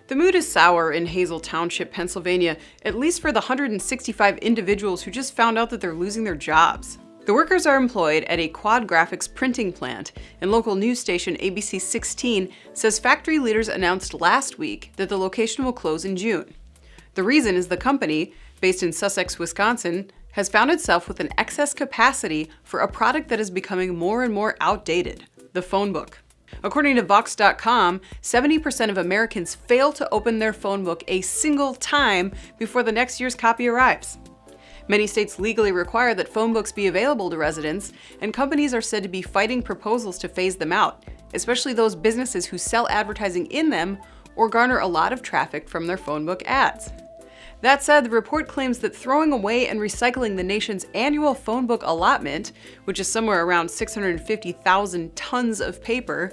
The mood is sour in Hazle Township, Pennsylvania, at least for the 165 individuals who just found out that they're losing their jobs. The workers are employed at a quad graphics printing plant, and local news station ABC 16 says factory leaders announced last week that the location will close in June. The reason is the company, based in Sussex, Wisconsin, has found itself with an excess capacity for a product that is becoming more and more outdated: the phone book. According to Vox.com, 70% of Americans fail to open their phone book a single time before the next year's copy arrives. Many states legally require that phone books be available to residents, and companies are said to be fighting proposals to phase them out, especially those businesses who sell advertising in them or garner a lot of traffic from their phone book ads. That said, the report claims that throwing away and recycling the nation's annual phone book allotment, which is somewhere around 650,000 tons of paper,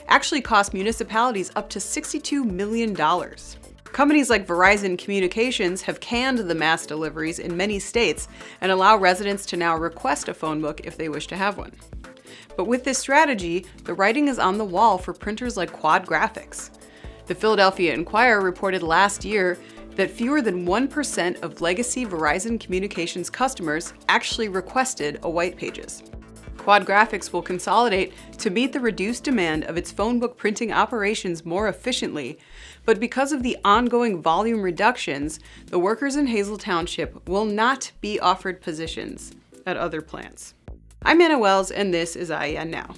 actually costs municipalities up to $62 million. Companies like Verizon Communications have canned the mass deliveries in many states and allow residents to now request a phone book if they wish to have one. But with this strategy, the writing is on the wall for printers like Quad Graphics. The Philadelphia Inquirer reported last year that fewer than 1% of legacy Verizon Communications customers actually requested a white pages. Quad Graphics will consolidate to meet the reduced demand of its phone book printing operations more efficiently, but because of the ongoing volume reductions, the workers in Hazle Township will not be offered positions at other plants. I'm Anna Wells, and this is IEN Now.